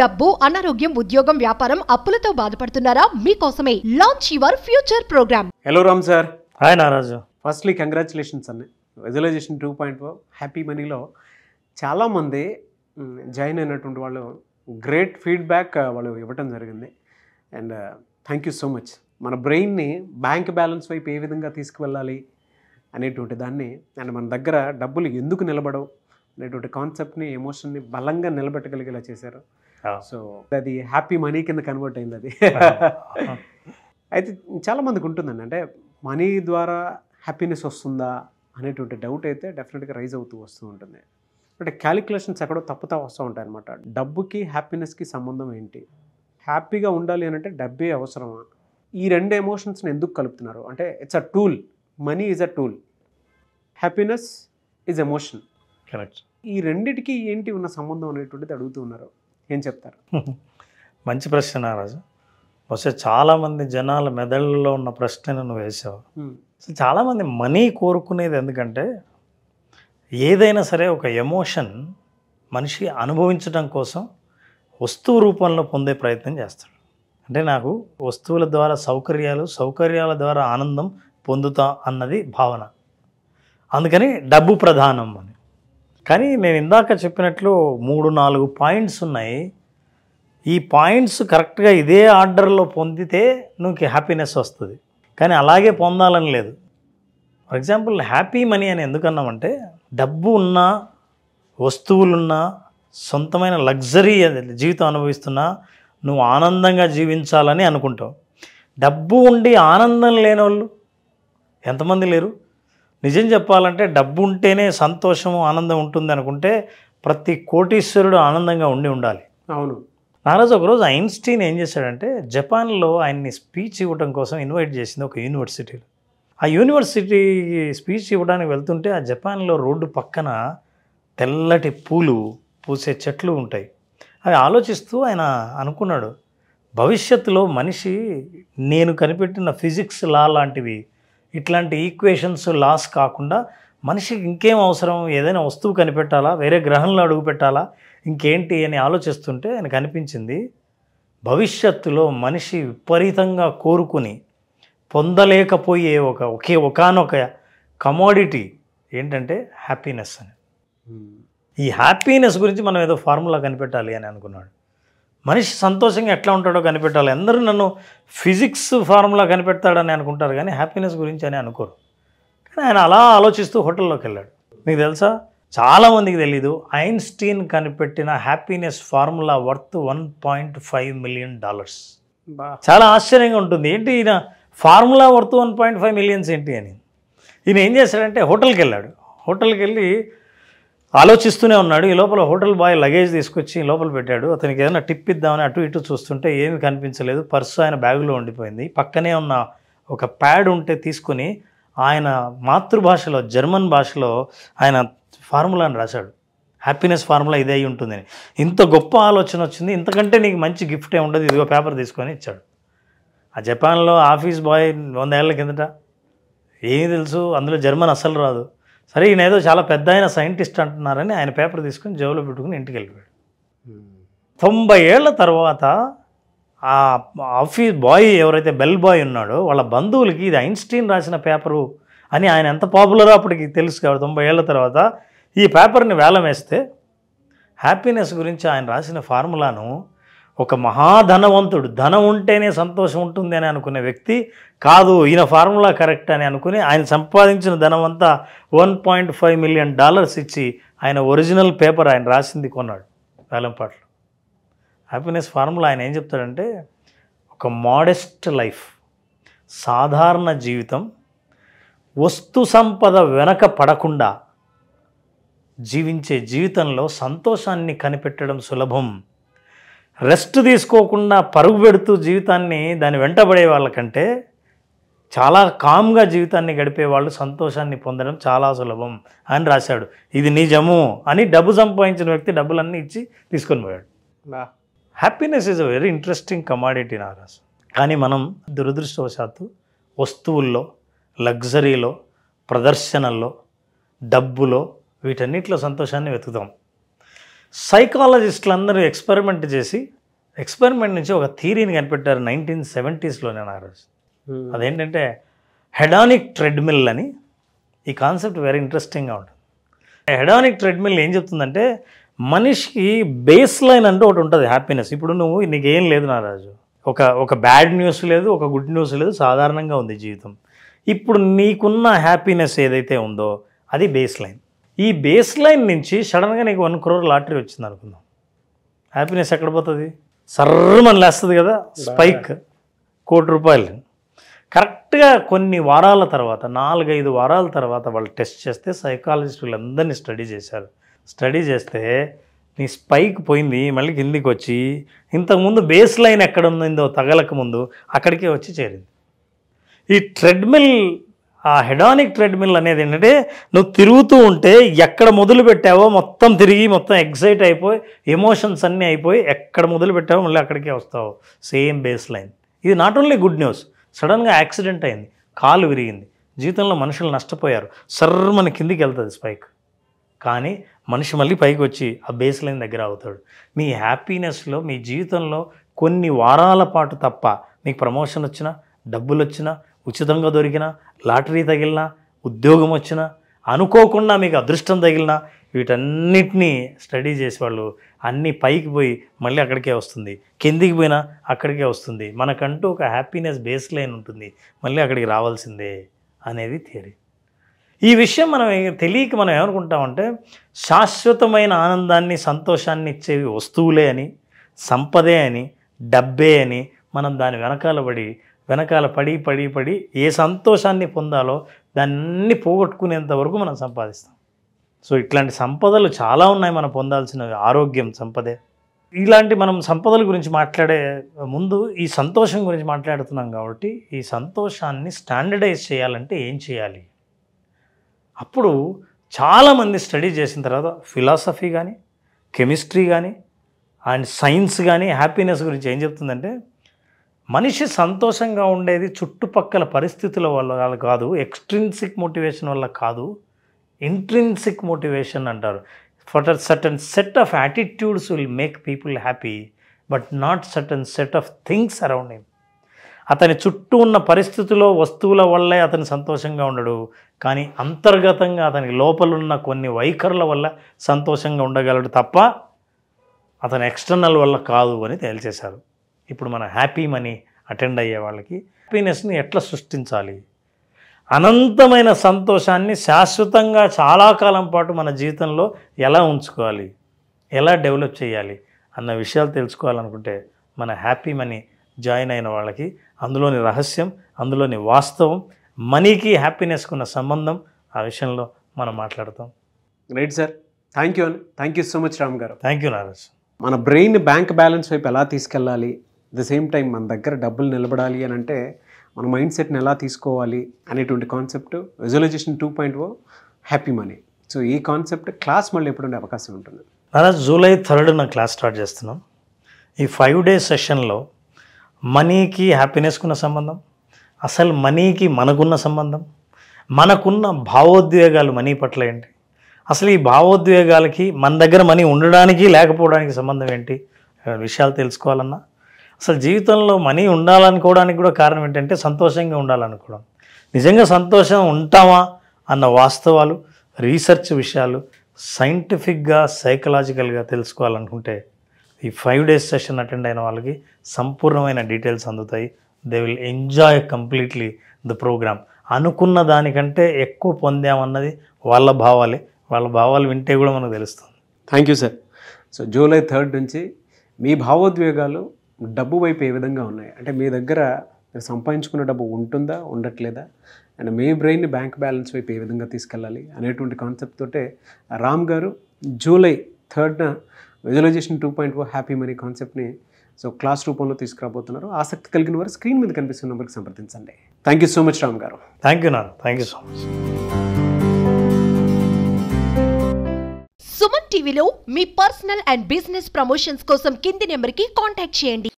డబ్బు, అనారోగ్యం, ఉద్యోగం, వ్యాపారం, అప్పులతో బాధపడుతున్నారా? మీకోసమే launch your future program. Hello Ram sir. Hi Naraju. Firstly congratulations అన్న విజువలైజేషన్ 2.0 హ్యాపీ మనీలో చాలామంది జాయిన్ అయినటువంటి వాళ్ళు గ్రేట్ ఫీడ్బ్యాక్ వాళ్ళు ఇవ్వటం జరిగింది. And thank you so much. మన బ్రెయిన్ని బ్యాంక్ బ్యాలెన్స్ వైపు ఏ విధంగా తీసుకువెళ్ళాలి అనేటువంటి దాన్ని, అండ్ మన దగ్గర డబ్బులు ఎందుకు నిలబడవు అనేటువంటి కాన్సెప్ట్ని, ఎమోషన్ని బలంగా నిలబెట్టగలిగేలా చేశారు. సో అది హ్యాపీ మనీ కింద కన్వర్ట్ అయింది అది. అయితే చాలామందికి ఉంటుందండి, అంటే మనీ ద్వారా హ్యాపీనెస్ వస్తుందా అనేటువంటి డౌట్ అయితే డెఫినెట్గా రైజ్ అవుతూ వస్తూ ఉంటుంది. అంటే క్యాలిక్యులేషన్స్ ఎక్కడో తప్పుతా వస్తూ ఉంటాయి అన్నమాట. డబ్బుకి హ్యాపీనెస్కి సంబంధం ఏంటి? హ్యాపీగా ఉండాలి అని అంటే డబ్బే అవసరమా? ఈ రెండు ఎమోషన్స్ని ఎందుకు కలుపుతున్నారు? అంటే it's a tool. Money is a tool, happiness is emotion. Correct. ఈ రెండిటికి ఏంటి ఉన్న సంబంధం అనేటువంటిది అడుగుతూ ఉన్నారు. ఏం చెప్తారు? మంచి ప్రశ్న నారాజు. బహుశా చాలామంది జనాల మెదళ్ళలో ఉన్న ప్రశ్నను నువ్వు వేసావు. చాలామంది మనీ కోరుకునేది ఎందుకంటే, ఏదైనా సరే ఒక ఎమోషన్ మనిషి అనుభవించడం కోసం వస్తువు రూపంలో పొందే ప్రయత్నం చేస్తాడు. అంటే నాకు వస్తువుల ద్వారా సౌకర్యాల ద్వారా ఆనందం పొందుతా అన్నది భావన. అందుకని డబ్బు ప్రధానం అని. కానీ నేను ఇందాక చెప్పినట్లు 3-4 పాయింట్స్ ఉన్నాయి. ఈ పాయింట్స్ కరెక్ట్గా ఇదే ఆర్డర్లో పొందితే నువ్వు హ్యాపీనెస్ వస్తుంది. కానీ అలాగే పొందాలని లేదు. ఫర్ ఎగ్జాంపుల్ హ్యాపీ మనీ అని ఎందుకన్నామంటే, డబ్బు ఉన్నా, వస్తువులున్నా, సొంతమైన లగ్జరీ జీవితం అనుభవిస్తున్నా నువ్వు ఆనందంగా జీవించాలని అనుకుంటావు. డబ్బు ఉండి ఆనందం లేని వాళ్ళు ఎంతమంది లేరు? నిజం చెప్పాలంటే డబ్బు ఉంటేనే సంతోషము, ఆనందం ఉంటుంది అనుకుంటే ప్రతి కోటీశ్వరుడు ఆనందంగా ఉండాలి. అవును నారాజు. ఒకరోజు ఐన్స్టీన్ ఏం చేశాడంటే, జపాన్లో ఆయన్ని స్పీచ్ ఇవ్వడం కోసం ఇన్వైట్ చేసింది ఒక యూనివర్సిటీలో. ఆ యూనివర్సిటీ స్పీచ్ ఇవ్వడానికి వెళ్తుంటే ఆ జపాన్లో రోడ్డు పక్కన తెల్లటి పూలు పూసే చెట్లు ఉంటాయి. అవి ఆలోచిస్తూ ఆయన అనుకున్నాడు, భవిష్యత్తులో మనిషి నేను కనిపెట్టిన ఫిజిక్స్ లా లాంటివి, ఇట్లాంటి ఈక్వేషన్స్, లాస్ కాకుండా మనిషికి ఇంకేం అవసరం? ఏదైనా వస్తువు కనిపెట్టాలా, వేరే గ్రహంలో అడుగు పెట్టాలా, ఇంకేంటి అని ఆలోచిస్తుంటే ఆయనకు అనిపించింది, భవిష్యత్తులో మనిషి విపరీతంగా కోరుకుని పొందలేకపోయే ఒకానొక కమోడిటీ ఏంటంటే హ్యాపీనెస్ అని. ఈ హ్యాపీనెస్ గురించి మనం ఏదో ఫార్ములా కనిపెట్టాలి అని అనుకున్నాడు. మనిషి సంతోషంగా ఎట్లా ఉంటాడో కనిపెట్టాలి. అందరూ నన్ను ఫిజిక్స్ ఫార్ములా కనిపెడతాడని అనుకుంటారు, కానీ హ్యాపీనెస్ గురించి అని అనుకోరు. కానీ ఆయన అలా ఆలోచిస్తూ హోటల్లోకి వెళ్ళాడు. మీకు తెలుసా, చాలామందికి తెలీదు, ఐన్స్టీన్ కనిపెట్టిన హ్యాపీనెస్ ఫార్ములా వర్త్ $1.5 మిలియన్. చాలా ఆశ్చర్యంగా ఉంటుంది, ఏంటి ఈయన ఫార్ములా వర్త్ 1.5 మిలియన్స్ ఏంటి అని. ఈయన ఏం చేశాడంటే హోటల్కి వెళ్ళాడు. హోటల్కి వెళ్ళి ఆలోచిస్తూనే ఉన్నాడు. ఈ లోపల హోటల్ బాయ్ లగేజ్ తీసుకొచ్చి లోపల పెట్టాడు. అతనికి ఏదైనా టిప్ ఇద్దామని అటు ఇటు చూస్తుంటే ఏమీ కనిపించలేదు. పర్సు ఆయన బ్యాగులో ఉండిపోయింది. పక్కనే ఉన్న ఒక ప్యాడ్ ఉంటే తీసుకుని ఆయన మాతృభాషలో, జర్మన్ భాషలో ఆయన ఫార్ములాని రాశాడు. హ్యాపీనెస్ ఫార్ములా ఇదే అయి ఉంటుందని. ఇంత గొప్ప ఆలోచన వచ్చింది, ఇంతకంటే నీకు మంచి గిఫ్ట్ ఏ ఉండదు, ఇదిగో పేపర్ తీసుకొని ఇచ్చాడు. ఆ జపాన్లో ఆఫీస్ బాయ్ 100 ఏళ్ల కిందట ఏమీ తెలుసు, అందులో జర్మన్ అస్సలు రాదు. సరే ఈయన ఏదో చాలా పెద్ద ఆయన సైంటిస్ట్ అంటున్నారని ఆయన పేపర్ తీసుకుని జేబులో పెట్టుకుని ఇంటికి వెళ్ళిపోయాడు. 90 ఏళ్ల తర్వాత ఆ ఆఫీస్ బాయ్ ఎవరైతే బెల్ బాయ్ ఉన్నాడో వాళ్ళ బంధువులకి ఇది ఐన్స్టీన్ రాసిన పేపరు అని, ఆయన ఎంత పాపులరో అప్పటికి తెలుసు కాబట్టి 90 ఏళ్ల తర్వాత ఈ పేపర్ని వేలం వేస్తే హ్యాపీనెస్ గురించి ఆయన రాసిన ఫార్ములాను ఒక మహాధనవంతుడు, ధనం ఉంటేనే సంతోషం ఉంటుంది అని అనుకునే వ్యక్తి కాదు, ఈయన ఫార్ములా కరెక్ట్ అని అనుకుని ఆయన సంపాదించిన ధనం అంతా $1.5 మిలియన్ ఇచ్చి ఆయన ఒరిజినల్ పేపర్ ఆయన రాసింది కొన్నాడు వేలంపాట్లో. హ్యాపీనెస్ ఫార్ములా ఆయన ఏం చెప్తాడంటే, ఒక మోడెస్ట్ లైఫ్, సాధారణ జీవితం, వస్తు సంపద వెనక పడకుండా జీవించే జీవితంలో సంతోషాన్ని కనిపెట్టడం సులభం. రెస్ట్ తీసుకోకుండా పరుగు పెడుతూ జీవితాన్ని దాని వెంటబడే వాళ్ళకంటే చాలా కామ్గా జీవితాన్ని గడిపే వాళ్ళు సంతోషాన్ని పొందడం చాలా సులభం అని రాశాడు. ఇది నిజము అని డబ్బు సంపాదించిన వ్యక్తి డబ్బులన్నీ ఇచ్చి తీసుకొని పోయాడు. Happiness is a very interesting commodity Naraj. కానీ మనం దురదృష్టవశాత్తు వస్తువుల్లో, లగ్జరీలో, ప్రదర్శనల్లో, డబ్బులో, వీటన్నిటిలో సంతోషాన్ని వెతుకుతాం. సైకాలజిస్టులు అందరూ ఎక్స్పెరిమెంట్ చేసి ఎక్స్పెరిమెంట్ నుంచి ఒక థియరీని కనిపెట్టారు 1970sలోనే ఆ రోజు. అదేంటంటే హెడానిక్ ట్రెడ్మిల్ అని. ఈ కాన్సెప్ట్ వెరీ ఇంట్రెస్టింగ్గా ఉంటుంది. హెడానిక్ ట్రెడ్మిల్ ఏం చెప్తుందంటే మనిషికి బేస్ లైన్ అంటూ ఒకటి ఉంటుంది హ్యాపీనెస్. ఇప్పుడు నీకేం లేదు నారాజు, ఒక బ్యాడ్ న్యూస్ లేదు, ఒక గుడ్ న్యూస్ లేదు, సాధారణంగా ఉంది జీవితం. ఇప్పుడు నీకున్న హ్యాపీనెస్ ఏదైతే ఉందో అది బేస్ లైన్. ఈ బేస్ లైన్ నుంచి సడన్గా నీకు 1 crore లాటరీ వచ్చింది అనుకుందాం. హ్యాపీనెస్ ఎక్కడ పోతుంది? సర్రమని లేస్తుంది కదా, స్పైక్. 1 కోటి రూపాయలు. కరెక్ట్గా కొన్ని వారాల తర్వాత 4-5 వారాల తర్వాత వాళ్ళు టెస్ట్ చేస్తే సైకాలజిస్టులు అందరినీ స్టడీ చేశారు. స్టడీ చేస్తే నీ స్పైక్ పోయింది, మళ్ళీ కిందికి వచ్చి ఇంతకుముందు బేస్ లైన్ ఎక్కడ ఉందో తగలక ముందు అక్కడికే వచ్చి చేరింది. ఈ ట్రెడ్మిల్, ఆ హెడానిక్ ట్రెడ్మిల్ అనేది ఏంటంటే నువ్వు తిరుగుతూ ఉంటే ఎక్కడ మొదలు పెట్టావో మొత్తం తిరిగి మొత్తం ఎక్సైట్ అయిపోయి ఎమోషన్స్ అన్నీ అయిపోయి ఎక్కడ మొదలు పెట్టావో మళ్ళీ అక్కడికే వస్తావు, సేమ్ బేస్ లైన్. ఇది నాట్ ఓన్లీ గుడ్ న్యూస్. సడన్గా యాక్సిడెంట్ అయింది, కాలు విరిగింది, జీవితంలో మనుషులు నష్టపోయారు, మన కిందికి వెళ్తుంది స్పైక్. కానీ మనిషి మళ్ళీ పైకి వచ్చి ఆ బేస్ లైన్ దగ్గర అవుతాడు. మీ హ్యాపీనెస్లో, మీ జీవితంలో కొన్ని వారాల పాటు తప్ప మీకు ప్రమోషన్ వచ్చినా, డబ్బులు వచ్చినా, ఉచితంగా దొరికినా, లాటరీ తగిలినా, ఉద్యోగం వచ్చినా, అనుకోకుండా మీకు అదృష్టం తగిలినా, వీటన్నిటినీ స్టడీ చేసేవాళ్ళు అన్నీ పైకి పోయి మళ్ళీ అక్కడికే వస్తుంది, కిందికి పోయినా అక్కడికే వస్తుంది. మనకంటూ ఒక హ్యాపీనెస్ బేస్ లైన్ ఉంటుంది, మళ్ళీ అక్కడికి రావాల్సిందే అనేది థియరీ. ఈ విషయం మనం తెలియక మనం ఏమనుకుంటామంటే శాశ్వతమైన ఆనందాన్ని, సంతోషాన్ని ఇచ్చేవి వస్తువులే అని, సంపదే అని, డబ్బే అని మనం దాని వెనకాల పడి ఏ సంతోషాన్ని పొందాలో దాన్ని పోగొట్టుకునేంత వరకు మనం సంపాదిస్తాం. సో ఇట్లాంటి సంపదలు చాలా ఉన్నాయి మనం పొందాల్సినవి. ఆరోగ్యం సంపదే. ఇలాంటి మనం సంపదల గురించి మాట్లాడే ముందు ఈ సంతోషం గురించి మాట్లాడుతున్నాం కాబట్టి ఈ సంతోషాన్ని స్టాండర్డైజ్ చేయాలంటే ఏం చేయాలి? అప్పుడు చాలామంది స్టడీ చేసిన తర్వాత ఫిలాసఫీ కానీ, కెమిస్ట్రీ కానీ అండ్ సైన్స్ కానీ హ్యాపీనెస్ గురించి ఏం చెప్తుందంటే మనిషి సంతోషంగా ఉండేది చుట్టుపక్కల పరిస్థితుల వల్ల కాదు, ఎక్స్ట్రిన్సిక్ మోటివేషన్ వల్ల కాదు, ఇంట్రిన్సిక్ మోటివేషన్ అంటారు. For certain set of attitudes will make people happy but not certain set of things around him. అతని చుట్టూ ఉన్న పరిస్థితుల్లో, వస్తువుల వల్లే అతను సంతోషంగా ఉండడు, కానీ అంతర్గతంగా అతనికి లోపలున్న కొన్ని వైఖరుల వల్ల సంతోషంగా ఉండగలడు తప్ప అతని ఎక్స్టర్నల్ వల్ల కాదు అని తేల్చేశారు. ఇప్పుడు మన హ్యాపీ మనీ అటెండ్ అయ్యే వాళ్ళకి హ్యాపీనెస్ని ఎట్లా సృష్టించాలి, అనంతమైన సంతోషాన్ని శాశ్వతంగా చాలా కాలం పాటు మన జీవితంలో ఎలా ఉంచుకోవాలి, ఎలా డెవలప్ చేయాలి అన్న విషయాలు తెలుసుకోవాలనుకుంటే మన హ్యాపీ మనీ జాయిన్ అయిన వాళ్ళకి అందులోని రహస్యం, అందులోని వాస్తవం, మనీకి హ్యాపీనెస్కి ఉన్న సంబంధం, ఆ విషయంలో మనం మాట్లాడతాం. Right sir, thank you so much Ram garu. Thank you Naraj. మన బ్రెయిన్ బ్యాంక్ బ్యాలెన్స్ వైపు ఎలా తీసుకెళ్ళాలి, అట్ ద సేమ్ టైం మన దగ్గర డబ్బులు నిలబడాలి అని అంటే మన మైండ్ సెట్ని ఎలా తీసుకోవాలి అనేటువంటి concept visualisation 2.0 happy money. So ఈ కాన్సెప్ట్ క్లాస్ మళ్ళీ ఎప్పుడు ఉండే అవకాశం ఉంటుంది? నారాజ్, July 3rd క్లాస్ స్టార్ట్ చేస్తున్నాం. ఈ 5 days సెషన్లో మనీకి హ్యాపీనెస్కి ఉన్న సంబంధం, అసలు మనీకి మనకున్న సంబంధం, మనకున్న భావోద్వేగాలు మనీ పట్ల ఏంటి, అసలు ఈ భావోద్వేగాలకి మన దగ్గర మనీ ఉండడానికి లేకపోవడానికి సంబంధం ఏంటి విషయాలు తెలుసుకోవాలన్నా, అసలు జీవితంలో మనీ ఉండాలనుకోవడానికి కూడా కారణం ఏంటంటే సంతోషంగా ఉండాలనుకోవడం. నిజంగా సంతోషం ఉంటామా అన్న వాస్తవాలు, రీసెర్చ్ విషయాలు సైంటిఫిక్గా, సైకలాజికల్గా తెలుసుకోవాలనుకుంటే ఈ 5 days సెషన్ అటెండ్ అయిన వాళ్ళకి సంపూర్ణమైన డీటెయిల్స్ అందుతాయి. They will enjoy completely the programme. అనుకున్న దానికంటే ఎక్కువ పొందామన్నది వాళ్ళ భావాలే. వాళ్ళ భావాలు వింటే కూడా మనకు తెలుస్తుంది. Thank you sir. So July 3rd నుంచి మీ భావోద్వేగాలు డబ్బు వైపు ఏ విధంగా ఉన్నాయి, అంటే మీ దగ్గర మీరు సంపాదించుకున్న డబ్బు ఉంటుందా, ఉండట్లేదా, అండ్ మీ బ్రెయిన్ బ్యాంక్ బ్యాలెన్స్ వైపు ఏ విధంగా తీసుకెళ్ళాలి అనేటువంటి కాన్సెప్ట్ తోటే రామ్ గారు July 3rd visualisation 2.0 happy money కాన్సెప్ట్ని సో క్లాస్ రూపంలో తీసుకురాబోతున్నారు. ఆసక్తి కలిగిన వారు స్క్రీన్ మీద కనిపిస్తున్న నెంబర్కి సంప్రదించండి. Thank you so much Ram garu. Thank you నాన్న. Thank you so much. Suman టీవీలో మీ పర్సనల్ అండ్ బిజినెస్ ప్రమోషన్స్ కోసం కింది నెంబర్కి కాంటాక్ట్ చేయండి.